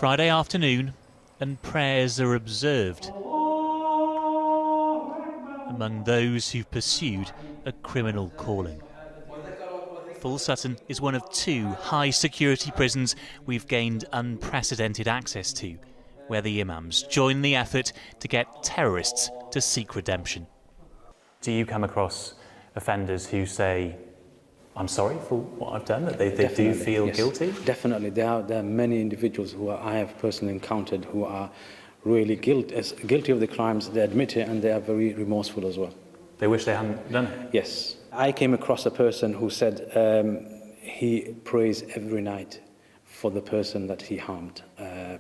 Friday afternoon, and prayers are observed among those who've pursued a criminal calling. Full Sutton is one of 2 high-security prisons we've gained unprecedented access to, where the imams join the effort to get terrorists to seek redemption. Do you come across offenders who say, I'm sorry for what I've done, that they do feel guilty? Definitely. There are many individuals who I have personally encountered who are really guilty of the crimes. They admit it and they are very remorseful as well. They wish they hadn't done it? Yes. I came across a person who said he prays every night for the person that he harmed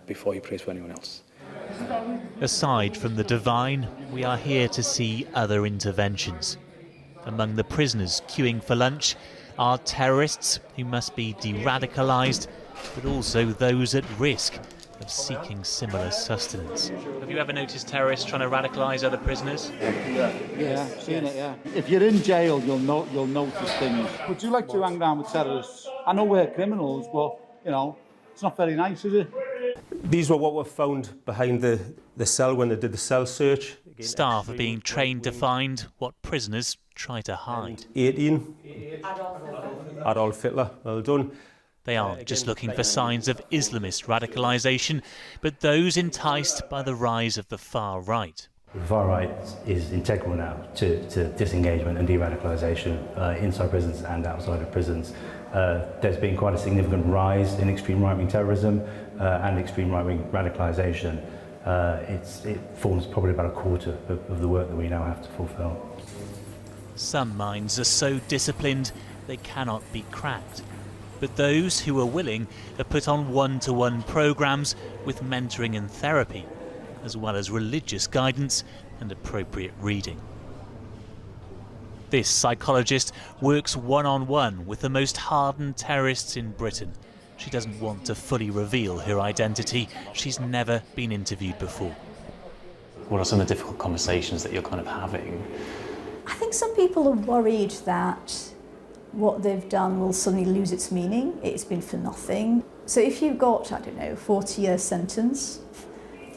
before he prays for anyone else. Aside from the divine, we are here to see other interventions. Among the prisoners queuing for lunch are terrorists who must be de-radicalised, but also those at risk of seeking similar sustenance. Have you ever noticed terrorists trying to radicalise other prisoners? Yeah, I've seen it, yeah. If you're in jail, you'll notice things. Would you like to hang around with terrorists? I know we're criminals, but, you know, it's not very nice, is it? These were what were found behind the cell when they did the cell search. Staff are being trained to find what prisoners try to hide. 18. Adolf Hitler, well done. They aren't just looking for signs of Islamist radicalisation, but those enticed by the rise of the far right. The far right is integral now to disengagement and de-radicalisation inside prisons and outside of prisons. There's been quite a significant rise in extreme right-wing terrorism and extreme right-wing radicalisation. It forms probably about a quarter of the work that we now have to fulfil. Some minds are so disciplined they cannot be cracked. But those who are willing are put on one-to-one programmes with mentoring and therapy, as well as religious guidance and appropriate reading. This psychologist works one-on-one with the most hardened terrorists in Britain. She doesn't want to fully reveal her identity. She's never been interviewed before. What are some of the difficult conversations that you're kind of having? I think some people are worried that what they've done will suddenly lose its meaning. It's been for nothing. So if you've got, I don't know, 40-year sentence,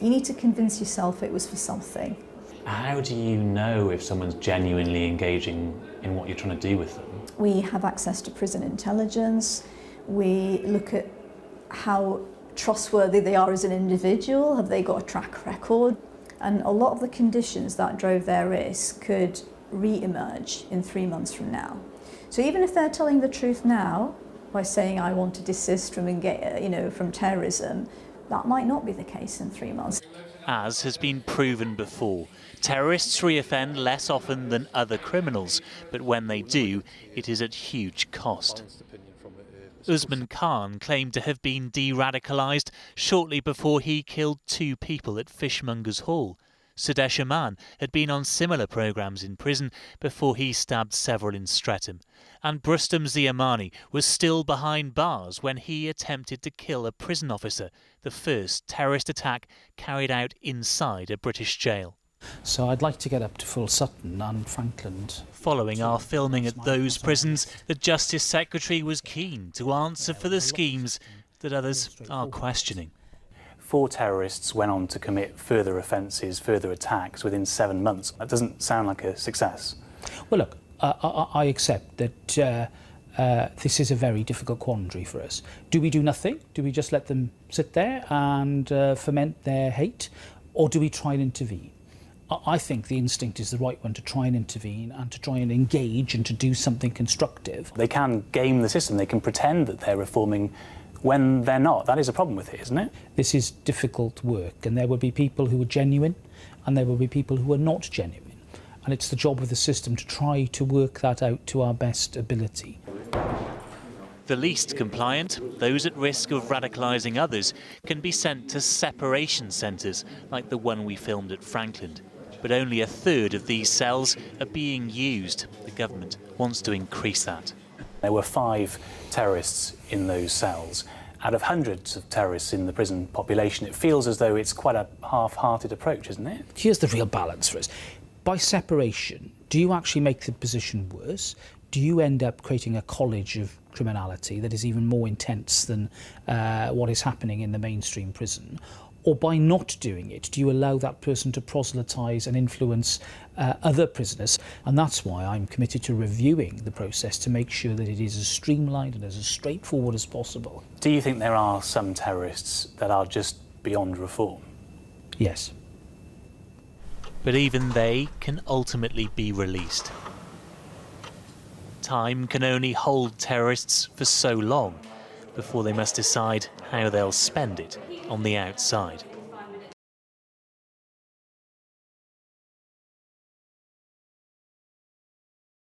you need to convince yourself it was for something. How do you know if someone's genuinely engaging in what you're trying to do with them? We have access to prison intelligence. We look at how trustworthy they are as an individual. Have they got a track record? And a lot of the conditions that drove their risk could re-emerge in 3 months from now. So even if they're telling the truth now by saying I want to desist from from terrorism, that might not be the case in 3 months. As has been proven before, terrorists reoffend less often than other criminals, but when they do, it is at huge cost. Usman Khan claimed to have been de-radicalised shortly before he killed 2 people at Fishmongers Hall. Sudesh Aman had been on similar programmes in prison before he stabbed several in Streatham. And Brustam Ziamani was still behind bars when he attempted to kill a prison officer, the first terrorist attack carried out inside a British jail. So I'd like to get up to Full Sutton and Frankland. Following our filming at those prisons, the Justice Secretary was keen to answer for the schemes that others are questioning. 4 terrorists went on to commit further offences, further attacks within 7 months. That doesn't sound like a success. Well, look, I accept that this is a very difficult quandary for us. Do we do nothing? Do we just let them sit there and foment their hate? Or do we try and intervene? I think the instinct is the right one, to try and intervene and to try and engage and to do something constructive. They can game the system. They can pretend that they're reforming when they're not. That is a problem with it, isn't it? This is difficult work, and there will be people who are genuine and there will be people who are not genuine. And it's the job of the system to try to work that out to our best ability. The least compliant, those at risk of radicalising others, can be sent to separation centres like the one we filmed at Frankland. But only 1/3 of these cells are being used. The government wants to increase that. There were 5 terrorists in those cells. Out of hundreds of terrorists in the prison population, it feels as though it's quite a half-hearted approach, isn't it? Here's the real balance for us. By separation, do you actually make the position worse? do you end up creating a college of criminality that is even more intense than what is happening in the mainstream prison? Or by not doing it, do you allow that person to proselytise and influence other prisoners? And that's why I'm committed to reviewing the process to make sure that it is as streamlined and as straightforward as possible. Do you think there are some terrorists that are just beyond reform? Yes. But even they can ultimately be released. Time can only hold terrorists for so long before they must decide how they'll spend it on the outside.